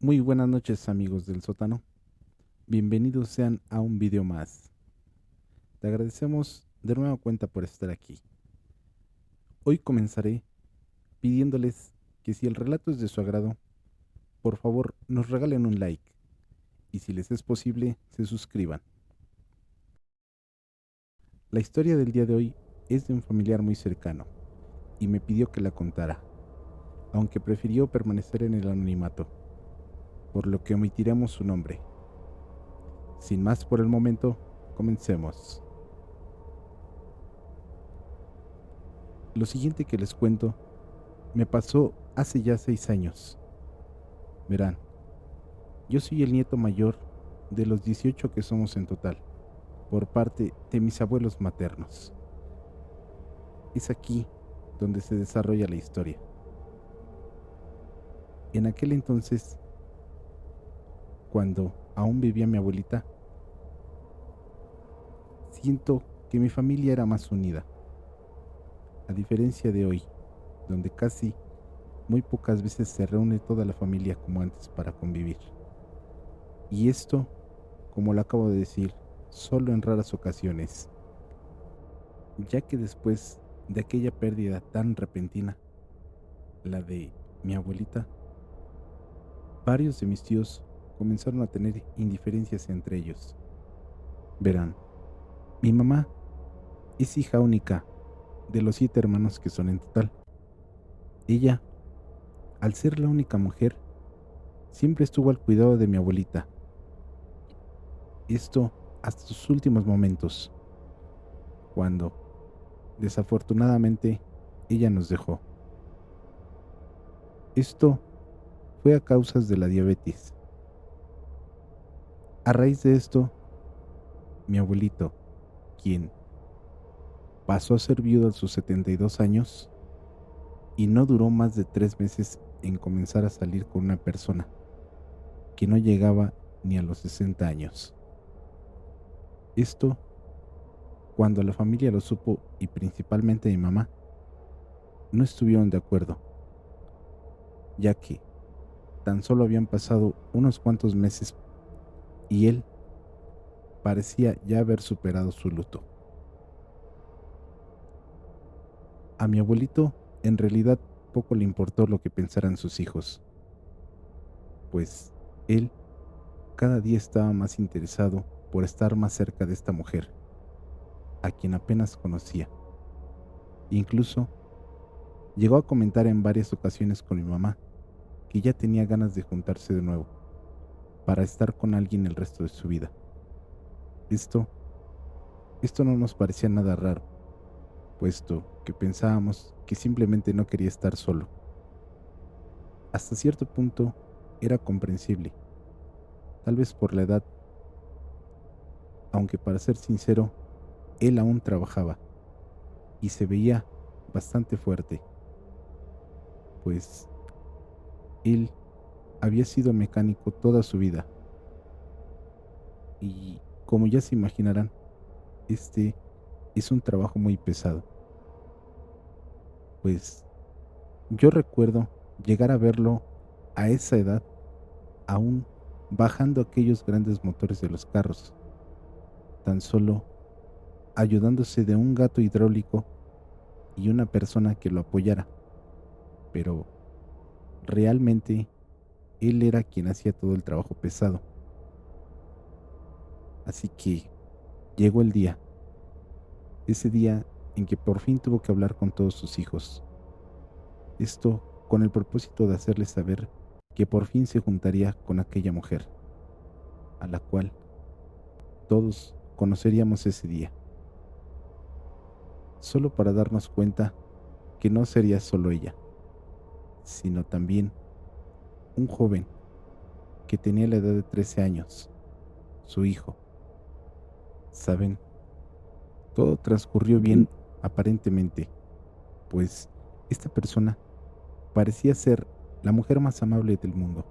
Muy buenas noches amigos del sótano, bienvenidos sean a un video más. Te agradecemos de nueva cuenta por estar aquí. Hoy comenzaré pidiéndoles que si el relato es de su agrado, por favor nos regalen un like y si les es posible se suscriban. La historia del día de hoy es de un familiar muy cercano y me pidió que la contara, aunque prefirió permanecer en el anonimato, por lo que omitiremos su nombre. Sin más por el momento, comencemos. Lo siguiente que les cuento me pasó hace ya 6 años. Verán, yo soy el nieto mayor de los 18 que somos en total, por parte de mis abuelos maternos. Es aquí donde se desarrolla la historia. En aquel entonces, cuando aún vivía mi abuelita, siento que mi familia era más unida, a diferencia de hoy, donde casi muy pocas veces se reúne toda la familia como antes para convivir. Y esto, como lo acabo de decir, solo en raras ocasiones, ya que después de aquella pérdida tan repentina, la de mi abuelita, varios de mis tíos comenzaron a tener indiferencias entre ellos. Verán, mi mamá es hija única de los 7 hermanos que son en total. Ella, al ser la única mujer, siempre estuvo al cuidado de mi abuelita. Esto hasta sus últimos momentos, cuando, desafortunadamente, ella nos dejó. Esto fue a causas de la diabetes. A raíz de esto, mi abuelito, quien pasó a ser viudo a sus 72 años y no duró más de 3 meses en comenzar a salir con una persona que no llegaba ni a los 60 años. Esto, cuando la familia lo supo y principalmente mi mamá, no estuvieron de acuerdo, ya que tan solo habían pasado unos cuantos meses y él parecía ya haber superado su luto. A mi abuelito en realidad poco le importó lo que pensaran sus hijos, pues él cada día estaba más interesado por estar más cerca de esta mujer, a quien apenas conocía. Incluso llegó a comentar en varias ocasiones con mi mamá que ya tenía ganas de juntarse de nuevo para estar con alguien el resto de su vida. Esto, esto no nos parecía nada raro, puesto que pensábamos que simplemente no quería estar solo. Hasta cierto punto era comprensible, tal vez por la edad, aunque para ser sincero, él aún trabajaba y se veía bastante fuerte, pues él había sido mecánico toda su vida y, como ya se imaginarán, este es un trabajo muy pesado. Pues yo recuerdo llegar a verlo a esa edad aún bajando aquellos grandes motores de los carros, tan solo ayudándose de un gato hidráulico y una persona que lo apoyara, pero realmente él era quien hacía todo el trabajo pesado. Así que llegó el día, ese día en que por fin tuvo que hablar con todos sus hijos. Esto con el propósito de hacerles saber que por fin se juntaría con aquella mujer, a la cual todos conoceríamos ese día, solo para darnos cuenta que no sería solo ella, sino también un joven que tenía la edad de 13 años, su hijo. Saben, todo transcurrió bien aparentemente, pues esta persona parecía ser la mujer más amable del mundo,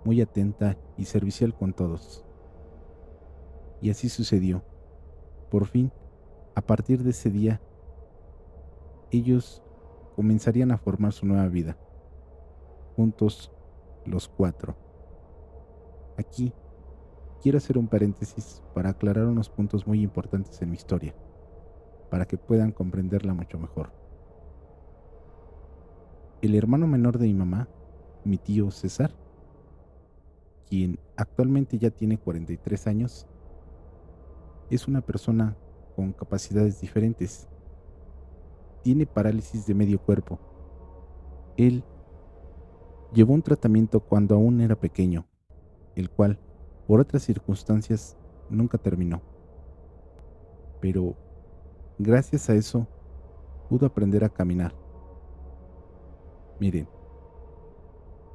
muy atenta y servicial con todos. Y así sucedió. Por fin, a partir de ese día, ellos comenzarían a formar su nueva vida, juntos los cuatro. Aquí quiero hacer un paréntesis para aclarar unos puntos muy importantes en mi historia, para que puedan comprenderla mucho mejor. El hermano menor de mi mamá, mi tío César, quien actualmente ya tiene 43 años, es una persona con capacidades diferentes. Tiene parálisis de medio cuerpo. Él llevó un tratamiento cuando aún era pequeño, el cual, por otras circunstancias, nunca terminó. Pero gracias a eso, pudo aprender a caminar. Miren,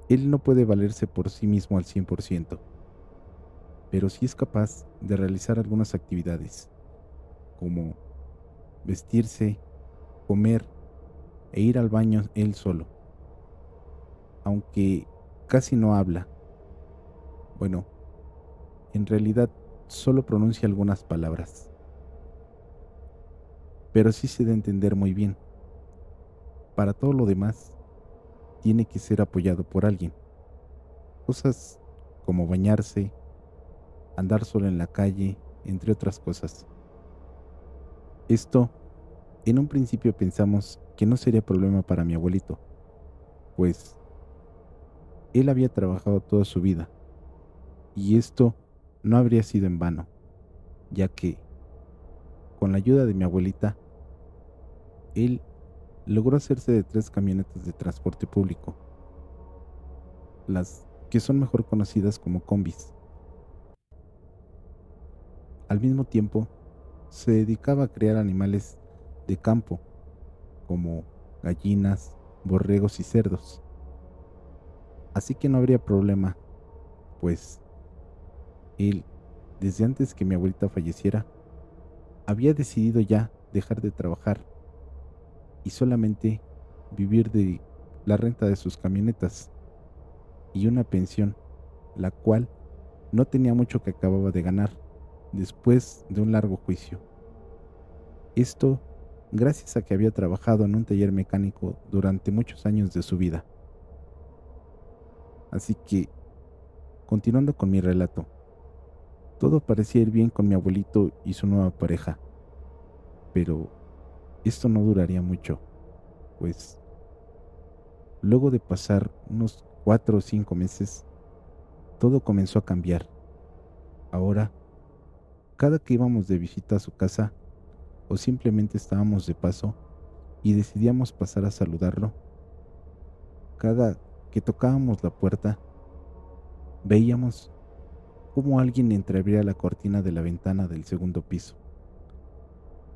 él no puede valerse por sí mismo al 100%, pero sí es capaz de realizar algunas actividades, como vestirse, comer e ir al baño él solo, aunque casi no habla. Bueno, en realidad solo pronuncia algunas palabras, pero sí se da a entender muy bien. Para todo lo demás, tiene que ser apoyado por alguien. Cosas como bañarse, andar solo en la calle, entre otras cosas. Esto, en un principio pensamos que no sería problema para mi abuelito, pues él había trabajado toda su vida, y esto no habría sido en vano, ya que, con la ayuda de mi abuelita, él logró hacerse de 3 camionetas de transporte público, las que son mejor conocidas como combis. Al mismo tiempo, se dedicaba a criar animales de campo, como gallinas, borregos y cerdos. Así que no habría problema, pues él, desde antes que mi abuelita falleciera, había decidido ya dejar de trabajar y solamente vivir de la renta de sus camionetas y una pensión, la cual no tenía mucho que acababa de ganar después de un largo juicio. Esto gracias a que había trabajado en un taller mecánico durante muchos años de su vida. Así que, continuando con mi relato, todo parecía ir bien con mi abuelito y su nueva pareja, pero esto no duraría mucho, pues luego de pasar unos 4 o 5 meses, todo comenzó a cambiar. Ahora, cada que íbamos de visita a su casa o simplemente estábamos de paso y decidíamos pasar a saludarlo, cada que tocábamos la puerta, veíamos cómo alguien entreabría la cortina de la ventana del segundo piso,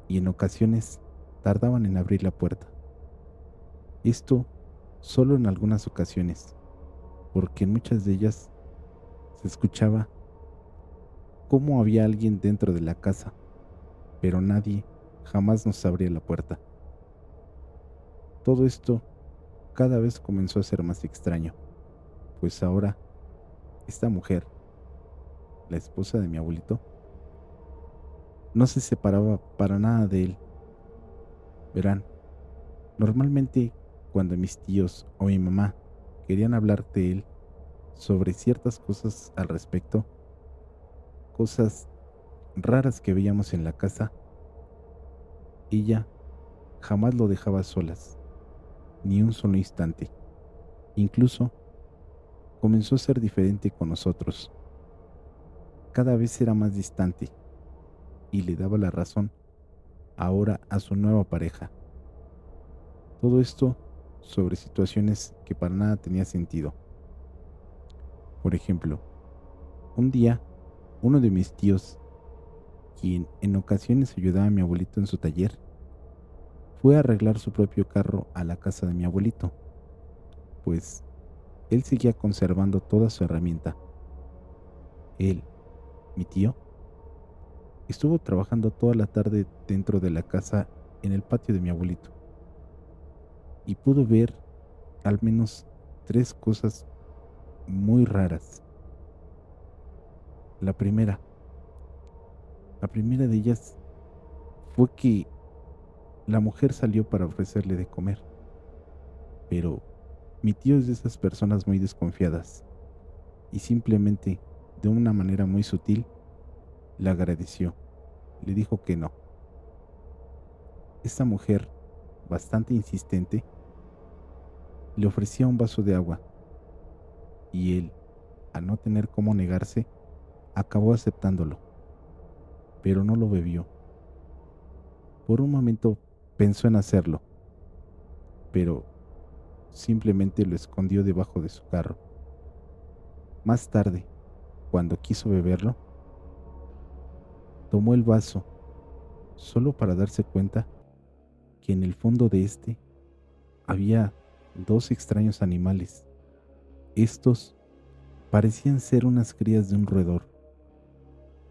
y en ocasiones tardaban en abrir la puerta. Esto solo en algunas ocasiones, porque en muchas de ellas se escuchaba cómo había alguien dentro de la casa, pero nadie jamás nos abría la puerta. Todo esto cada vez comenzó a ser más extraño, pues ahora esta mujer, la esposa de mi abuelito, no se separaba para nada de él. Verán, normalmente cuando mis tíos o mi mamá querían hablar de él sobre ciertas cosas al respecto, cosas raras que veíamos en la casa, ella jamás lo dejaba a solas, ni un solo instante. Incluso comenzó a ser diferente con nosotros. Cada vez era más distante y le daba la razón ahora a su nueva pareja. Todo esto sobre situaciones que para nada tenía sentido. Por ejemplo, un día, uno de mis tíos, quien en ocasiones ayudaba a mi abuelito en su taller, fue a arreglar su propio carro a la casa de mi abuelito, pues él seguía conservando toda su herramienta. Él, mi tío, estuvo trabajando toda la tarde dentro de la casa en el patio de mi abuelito y pudo ver al menos 3 cosas muy raras. La primera, la primera de ellas fue que la mujer salió para ofrecerle de comer, pero mi tío es de esas personas muy desconfiadas y simplemente, de una manera muy sutil, le agradeció. Le dijo que no. Esta mujer, bastante insistente, le ofrecía un vaso de agua y él, al no tener cómo negarse, acabó aceptándolo, pero no lo bebió. Por un momento pensó en hacerlo, pero simplemente lo escondió debajo de su carro. Más tarde, cuando quiso beberlo, tomó el vaso solo para darse cuenta que en el fondo de este había dos extraños animales. Estos parecían ser unas crías de un roedor,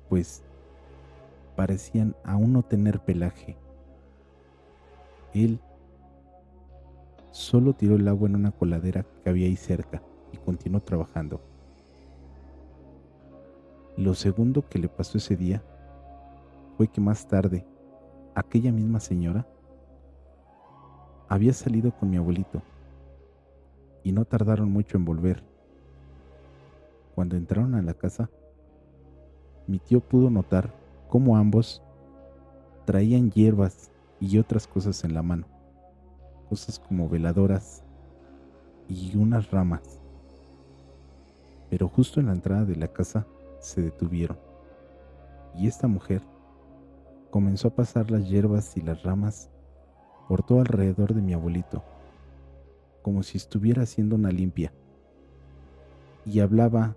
pues parecían aún no tener pelaje. Él solo tiró el agua en una coladera que había ahí cerca y continuó trabajando. Lo segundo que le pasó ese día fue que más tarde, aquella misma señora había salido con mi abuelito y no tardaron mucho en volver. Cuando entraron a la casa, mi tío pudo notar cómo ambos traían hierbas y otras cosas en la mano, cosas como veladoras y unas ramas. Pero justo en la entrada de la casa se detuvieron y esta mujer comenzó a pasar las hierbas y las ramas por todo alrededor de mi abuelito, como si estuviera haciendo una limpia, y hablaba,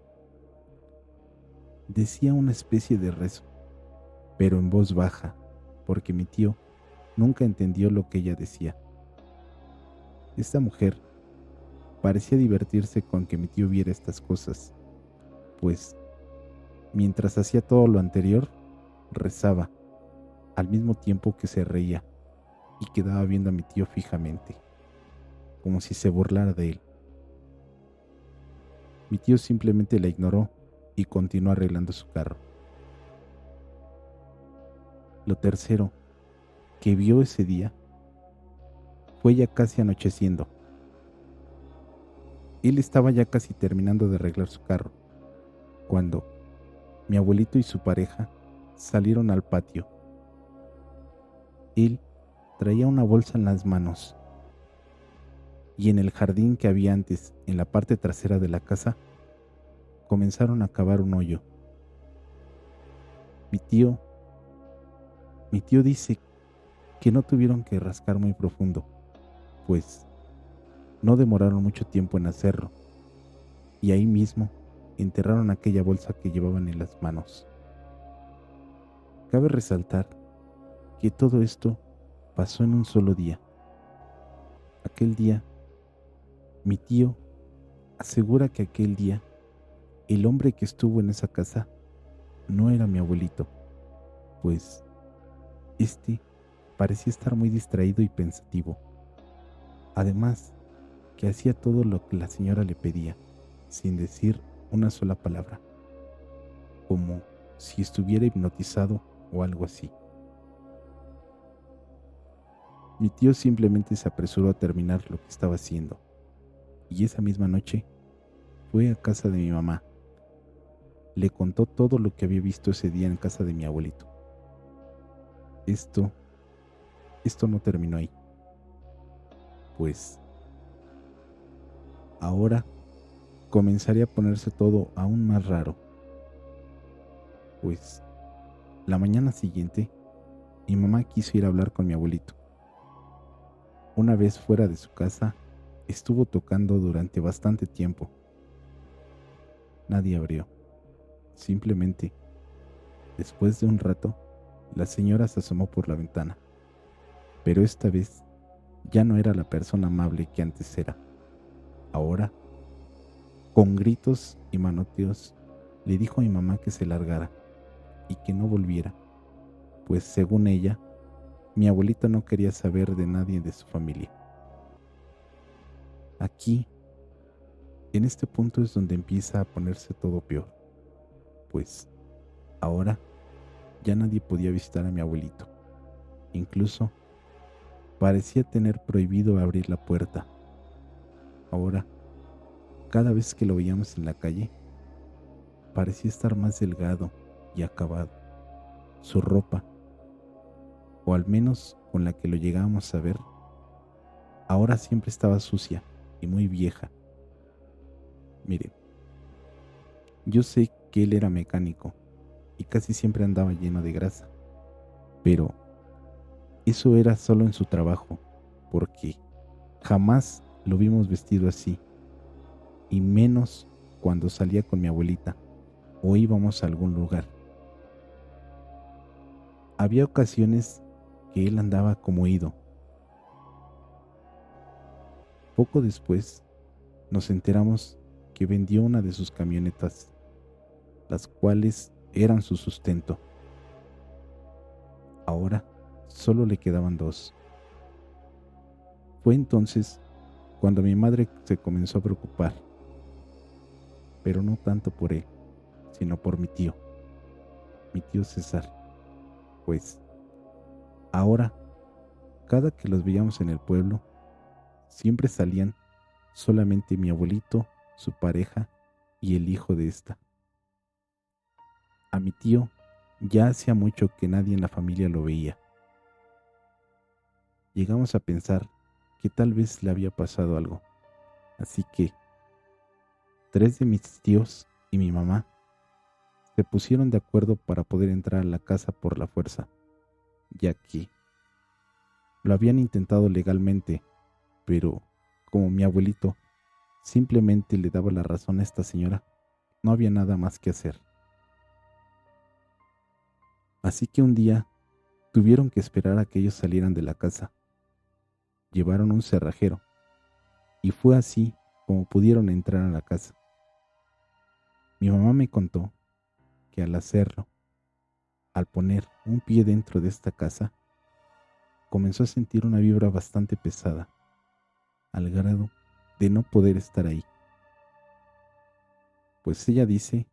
decía una especie de rezo, pero en voz baja, porque mi tío nunca entendió lo que ella decía. Esta mujer parecía divertirse con que mi tío viera estas cosas, pues mientras hacía todo lo anterior, rezaba, al mismo tiempo que se reía y quedaba viendo a mi tío fijamente, como si se burlara de él. Mi tío simplemente la ignoró y continuó arreglando su carro. Lo tercero que vio ese día fue ya casi anocheciendo. Él estaba ya casi terminando de arreglar su carro, cuando mi abuelito y su pareja salieron al patio. Él traía una bolsa en las manos y en el jardín que había antes, en la parte trasera de la casa, comenzaron a cavar un hoyo. Mi tío, mi tío dice que no tuvieron que rascar muy profundo, pues no demoraron mucho tiempo en hacerlo, y ahí mismo enterraron aquella bolsa que llevaban en las manos. Cabe resaltar que todo esto pasó en un solo día. Aquel día, mi tío asegura que aquel día el hombre que estuvo en esa casa no era mi abuelito, pues este parecía estar muy distraído y pensativo. Además, que hacía todo lo que la señora le pedía, sin decir una sola palabra, como si estuviera hipnotizado o algo así. Mi tío simplemente se apresuró a terminar lo que estaba haciendo, y esa misma noche fue a casa de mi mamá. Le contó todo lo que había visto ese día en casa de mi abuelito. Esto no terminó ahí, pues ahora comenzaría a ponerse todo aún más raro, pues la mañana siguiente mi mamá quiso ir a hablar con mi abuelito. Una vez fuera de su casa, estuvo tocando durante bastante tiempo. Nadie abrió. Simplemente, después de un rato, la señora se asomó por la ventana, pero esta vez ya no era la persona amable que antes era. Ahora, con gritos y manoteos, le dijo a mi mamá que se largara y que no volviera, pues según ella, mi abuelita no quería saber de nadie de su familia. Aquí, en este punto es donde empieza a ponerse todo peor, pues ahora ya nadie podía visitar a mi abuelito. Incluso parecía tener prohibido abrir la puerta. Ahora, cada vez que lo veíamos en la calle, parecía estar más delgado y acabado. Su ropa, o al menos con la que lo llegábamos a ver, ahora siempre estaba sucia y muy vieja. Miren, yo sé que él era mecánico y casi siempre andaba lleno de grasa, pero eso era solo en su trabajo, porque jamás lo vimos vestido así, y menos cuando salía con mi abuelita o íbamos a algún lugar. Había ocasiones que él andaba como ido. Poco después nos enteramos que vendió una de sus camionetas, las cuales eran su sustento. Ahora solo le quedaban dos. Fue entonces cuando mi madre se comenzó a preocupar, pero no tanto por él, sino por mi tío César, pues ahora, cada que los veíamos en el pueblo, siempre salían solamente mi abuelito, su pareja y el hijo de esta. A mi tío ya hacía mucho que nadie en la familia lo veía. Llegamos a pensar que tal vez le había pasado algo, así que 3 de mis tíos y mi mamá se pusieron de acuerdo para poder entrar a la casa por la fuerza, ya que lo habían intentado legalmente, pero como mi abuelito simplemente le daba la razón a esta señora, no había nada más que hacer. Así que un día tuvieron que esperar a que ellos salieran de la casa. Llevaron un cerrajero y fue así como pudieron entrar a la casa. Mi mamá me contó que al hacerlo, al poner un pie dentro de esta casa, comenzó a sentir una vibra bastante pesada, al grado de no poder estar ahí. Pues ella dice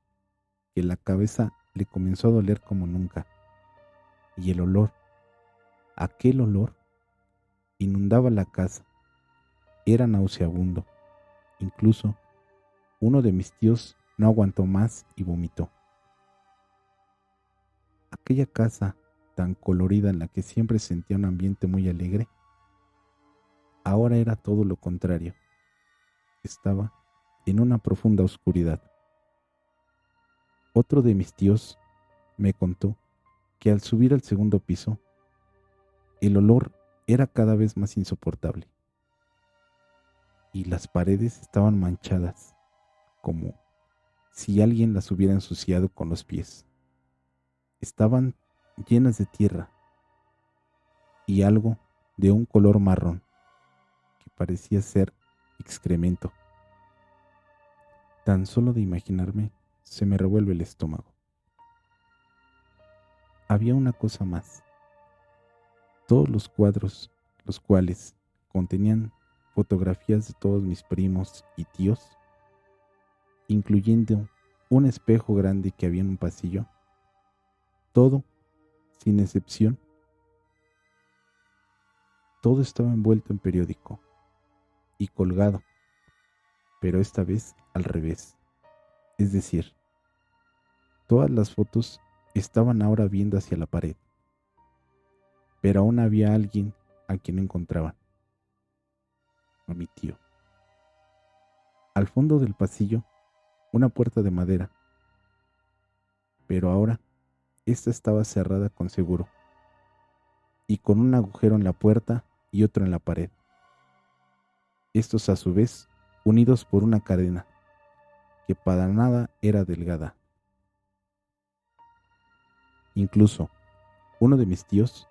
que la cabeza le comenzó a doler como nunca, y el olor, aquel olor, inundaba la casa. Era nauseabundo. Incluso uno de mis tíos no aguantó más y vomitó. Aquella casa tan colorida en la que siempre sentía un ambiente muy alegre, ahora era todo lo contrario. Estaba en una profunda oscuridad. Otro de mis tíos me contó que al subir al segundo piso, el olor era cada vez más insoportable y las paredes estaban manchadas, como si alguien las hubiera ensuciado con los pies. Estaban llenas de tierra y algo de un color marrón que parecía ser excremento. Tan solo de imaginarme se me revuelve el estómago. Había una cosa más. Todos los cuadros, los cuales contenían fotografías de todos mis primos y tíos, incluyendo un espejo grande que había en un pasillo, todo, sin excepción, todo estaba envuelto en periódico y colgado, pero esta vez al revés. Es decir, todas las fotos estaban ahora viendo hacia la pared, pero aún había alguien a quien no encontraban, a mi tío. Al fondo del pasillo, una puerta de madera, pero ahora esta estaba cerrada con seguro y con un agujero en la puerta y otro en la pared. Estos a su vez unidos por una cadena que para nada era delgada. Incluso uno de mis tíos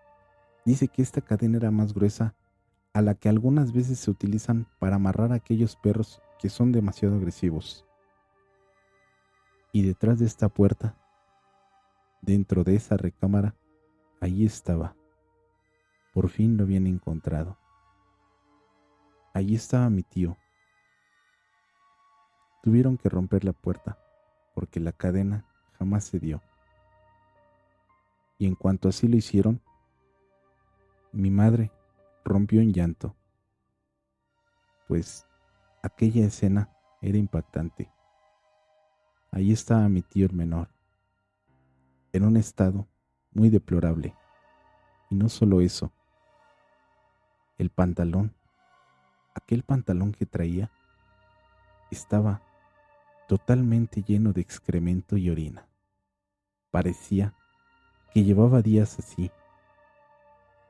dice que esta cadena era más gruesa a la que algunas veces se utilizan para amarrar a aquellos perros que son demasiado agresivos. Y detrás de esta puerta, dentro de esa recámara, allí estaba. Por fin lo habían encontrado. Allí estaba mi tío. Tuvieron que romper la puerta porque la cadena jamás cedió. Y en cuanto así lo hicieron, mi madre rompió en llanto, pues aquella escena era impactante. Ahí estaba mi tío el menor, en un estado muy deplorable. Y no solo eso, el pantalón, aquel pantalón que traía, estaba totalmente lleno de excremento y orina. Parecía que llevaba días así.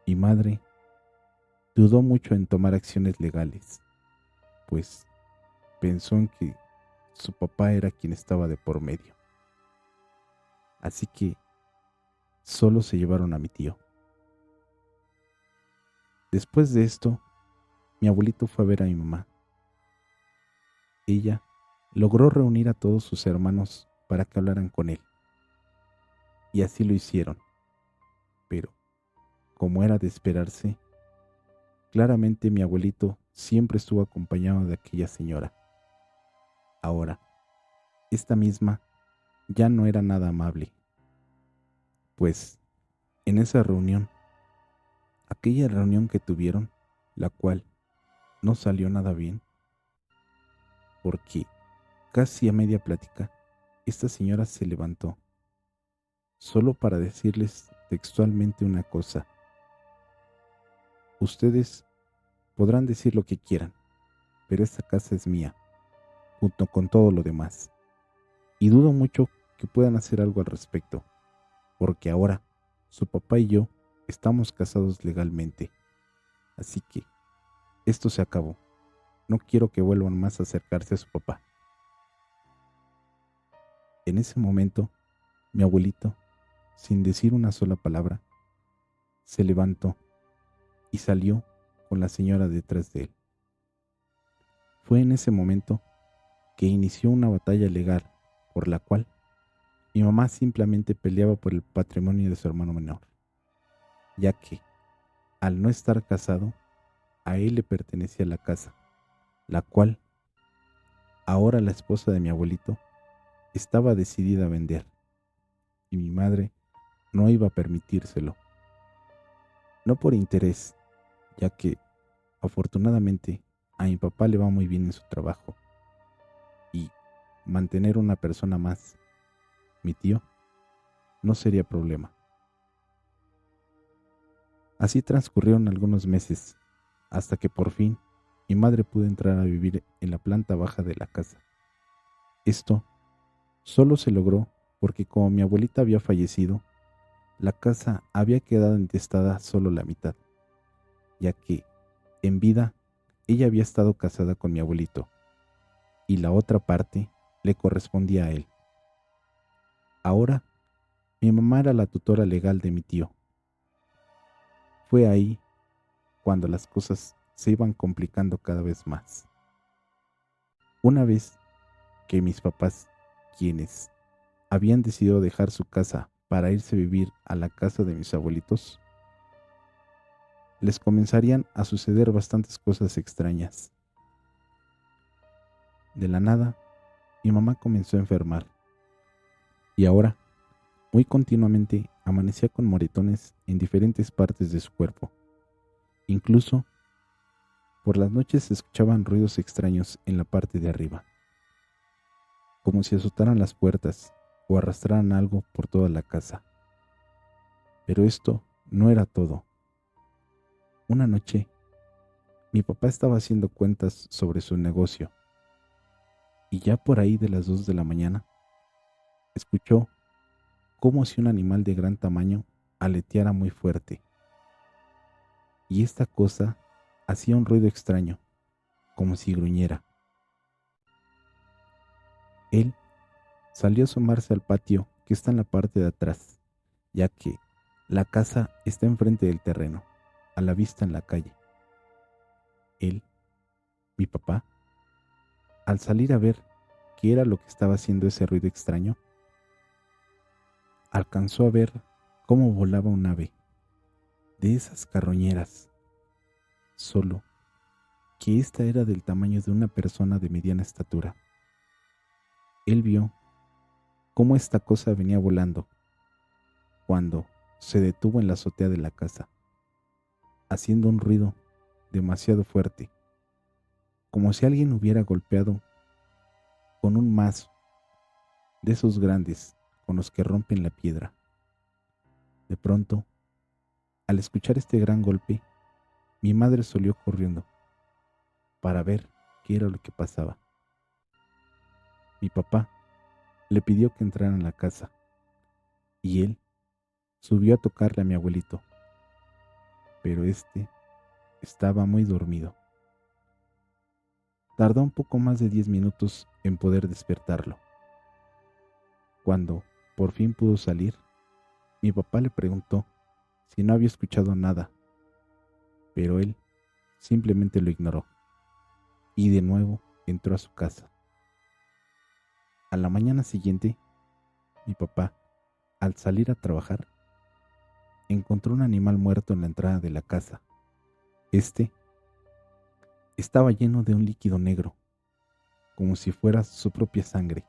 Mi madre dudó mucho en tomar acciones legales, pues pensó en que su papá era quien estaba de por medio. Así que solo se llevaron a mi tío. Después de esto, mi abuelito fue a ver a mi mamá. Ella logró reunir a todos sus hermanos para que hablaran con él. Y así lo hicieron. Pero, como era de esperarse, claramente mi abuelito siempre estuvo acompañado de aquella señora. Ahora, esta misma ya no era nada amable, pues en esa reunión, aquella reunión que tuvieron, la cual no salió nada bien, porque casi a media plática, esta señora se levantó, solo para decirles textualmente una cosa: ustedes podrán decir lo que quieran, pero esta casa es mía, junto con todo lo demás, y dudo mucho que puedan hacer algo al respecto, porque ahora su papá y yo estamos casados legalmente, así que esto se acabó. No quiero que vuelvan más a acercarse a su papá. En ese momento, mi abuelito, sin decir una sola palabra, se levantó y salió con la señora detrás de él. Fue en ese momento que inició una batalla legal por la cual mi mamá simplemente peleaba por el patrimonio de su hermano menor, ya que, al no estar casado, a él le pertenecía la casa, la cual ahora la esposa de mi abuelito estaba decidida a vender, y mi madre no iba a permitírselo. No por interés, ya que afortunadamente a mi papá le va muy bien en su trabajo, y mantener una persona más, mi tío, no sería problema. Así transcurrieron algunos meses, hasta que por fin mi madre pudo entrar a vivir en la planta baja de la casa. Esto solo se logró porque, como mi abuelita había fallecido, la casa había quedado intestada solo la mitad, ya que, en vida, ella había estado casada con mi abuelito, y la otra parte le correspondía a él. Ahora, mi mamá era la tutora legal de mi tío. Fue ahí cuando las cosas se iban complicando cada vez más. Una vez que mis papás, quienes habían decidido dejar su casa para irse a vivir a la casa de mis abuelitos, les comenzarían a suceder bastantes cosas extrañas. De la nada, mi mamá comenzó a enfermar, y ahora, muy continuamente, amanecía con moretones en diferentes partes de su cuerpo. Incluso, por las noches se escuchaban ruidos extraños en la parte de arriba, como si azotaran las puertas o arrastraran algo por toda la casa. Pero esto no era todo. Una noche, mi papá estaba haciendo cuentas sobre su negocio, y ya por ahí de las 2 de la mañana, escuchó como si un animal de gran tamaño aleteara muy fuerte. Y esta cosa hacía un ruido extraño, como si gruñera. Él salió a asomarse al patio que está en la parte de atrás, ya que la casa está enfrente del terreno, a la vista en la calle. Él, mi papá, al salir a ver qué era lo que estaba haciendo ese ruido extraño, alcanzó a ver cómo volaba un ave, de esas carroñeras, solo que ésta era del tamaño de una persona de mediana estatura. Él vio cómo esta cosa venía volando cuando se detuvo en la azotea de la casa, haciendo un ruido demasiado fuerte, como si alguien hubiera golpeado con un mazo de esos grandes con los que rompen la piedra. De pronto, al escuchar este gran golpe, mi madre salió corriendo para ver qué era lo que pasaba. Mi papá le pidió que entrara en la casa y él subió a tocarle a mi abuelito, pero este estaba muy dormido. Tardó un poco más de 10 minutos en poder despertarlo. Cuando por fin pudo salir, mi papá le preguntó si no había escuchado nada, pero él simplemente lo ignoró y de nuevo entró a su casa. A la mañana siguiente, mi papá, al salir a trabajar, encontró un animal muerto en la entrada de la casa. Este estaba lleno de un líquido negro, como si fuera su propia sangre,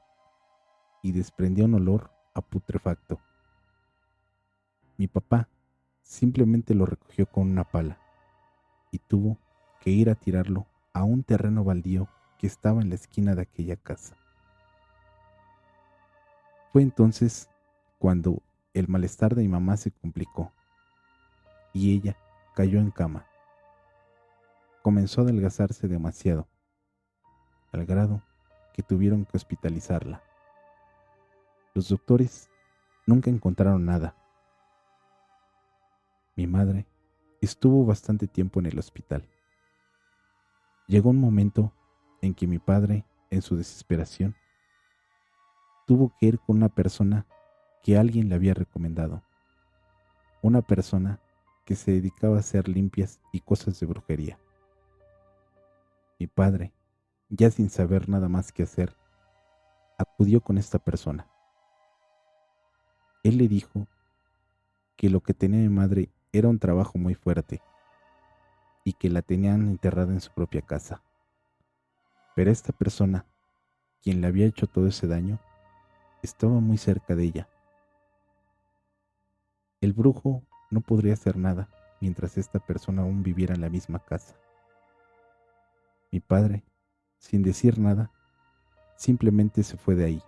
y desprendía un olor a putrefacto. Mi papá simplemente lo recogió con una pala y tuvo que ir a tirarlo a un terreno baldío que estaba en la esquina de aquella casa. Fue entonces cuando el malestar de mi mamá se complicó y ella cayó en cama. Comenzó a adelgazarse demasiado, al grado que tuvieron que hospitalizarla. Los doctores nunca encontraron nada. Mi madre estuvo bastante tiempo en el hospital. Llegó un momento en que mi padre, en su desesperación, tuvo que ir con una persona que alguien le había recomendado. Una persona que se dedicaba a hacer limpias y cosas de brujería. Mi padre, ya sin saber nada más que hacer, acudió con esta persona. Él le dijo que lo que tenía mi madre era un trabajo muy fuerte y que la tenían enterrada en su propia casa. Pero esta persona, quien le había hecho todo ese daño, estaba muy cerca de ella. El brujo no podría hacer nada mientras esta persona aún viviera en la misma casa. Mi padre, sin decir nada, simplemente se fue de ahí.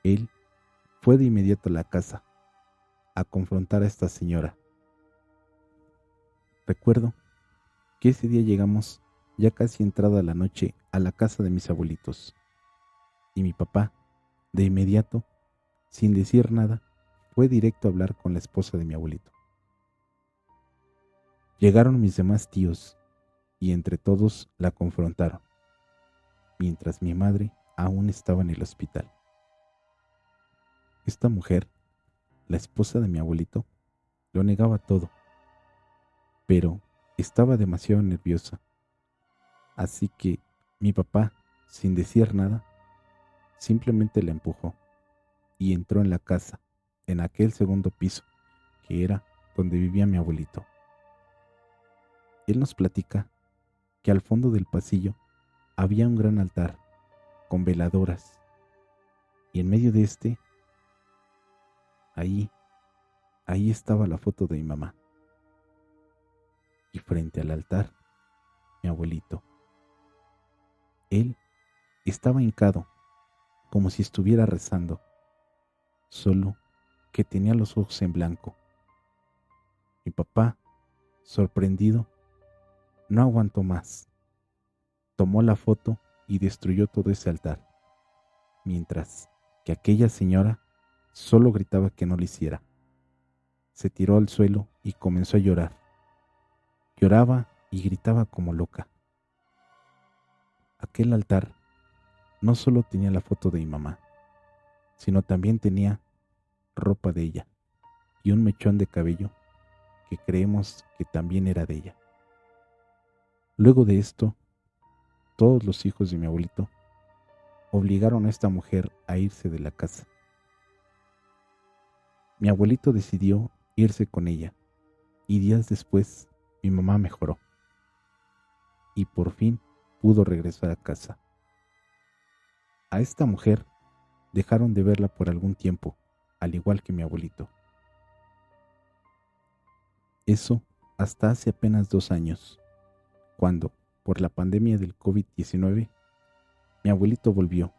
Él fue de inmediato a la casa a confrontar a esta señora. Recuerdo que ese día llegamos ya casi entrada la noche a la casa de mis abuelitos y mi papá, de inmediato, sin decir nada, fue directo a hablar con la esposa de mi abuelito. Llegaron mis demás tíos y entre todos la confrontaron, mientras mi madre aún estaba en el hospital. Esta mujer, la esposa de mi abuelito, lo negaba todo, pero estaba demasiado nerviosa, así que mi papá, sin decir nada, simplemente la empujó y entró en la casa, en aquel segundo piso, que era donde vivía mi abuelito. Él nos platica que al fondo del pasillo había un gran altar con veladoras y en medio de este, ahí estaba la foto de mi mamá. Y frente al altar, mi abuelito. Él estaba hincado, como si estuviera rezando, solo que tenía los ojos en blanco. Mi papá, sorprendido, no aguantó más. Tomó la foto y destruyó todo ese altar, mientras que aquella señora solo gritaba que no lo hiciera. Se tiró al suelo y comenzó a llorar. Lloraba y gritaba como loca. Aquel altar no solo tenía la foto de mi mamá, sino también tenía ropa de ella y un mechón de cabello que creemos que también era de ella. Luego de esto, todos los hijos de mi abuelito obligaron a esta mujer a irse de la casa. Mi abuelito decidió irse con ella y días después mi mamá mejoró y por fin pudo regresar a casa. A esta mujer dejaron de verla por algún tiempo, al igual que mi abuelito. Eso hasta hace apenas 2 años, cuando, por la pandemia del COVID-19, mi abuelito volvió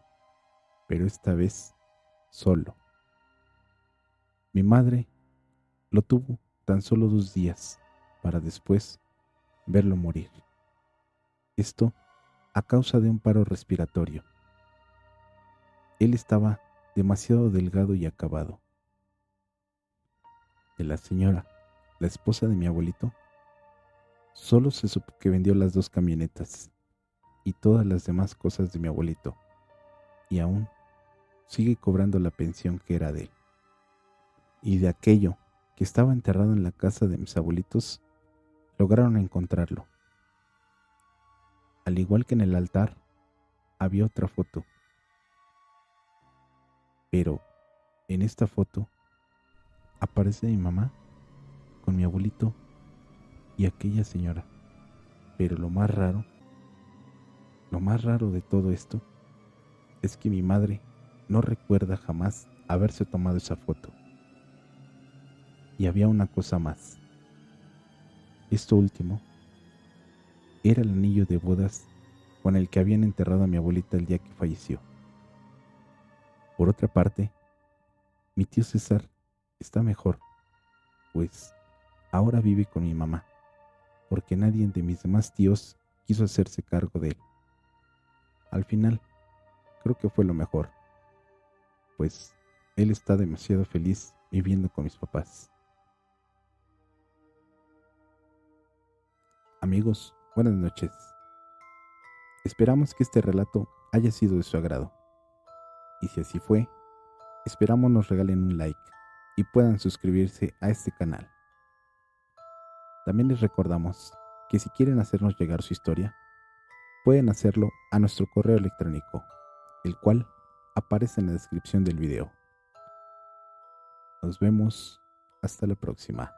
pero esta vez solo. Mi madre lo tuvo tan solo 2 días para después verlo morir. Esto a causa de un paro respiratorio. Él estaba demasiado delgado y acabado. De la señora, la esposa de mi abuelito, solo se supo que vendió las 2 camionetas y todas las demás cosas de mi abuelito, y aún sigue cobrando la pensión que era de él. Y de aquello que estaba enterrado en la casa de mis abuelitos, lograron encontrarlo. Al igual que en el altar, había otra foto. Pero en esta foto aparece mi mamá con mi abuelito y aquella señora. Pero lo más raro de todo esto es que mi madre no recuerda jamás haberse tomado esa foto. Y había una cosa más. Esto último era el anillo de bodas con el que habían enterrado a mi abuelita el día que falleció. Por otra parte, mi tío César está mejor, pues ahora vive con mi mamá, porque nadie de mis demás tíos quiso hacerse cargo de él. Al final, creo que fue lo mejor, pues él está demasiado feliz viviendo con mis papás. Amigos, buenas noches. Esperamos que este relato haya sido de su agrado. Y si así fue, esperamos nos regalen un like y puedan suscribirse a este canal. También les recordamos que si quieren hacernos llegar su historia, pueden hacerlo a nuestro correo electrónico, el cual aparece en la descripción del video. Nos vemos hasta la próxima.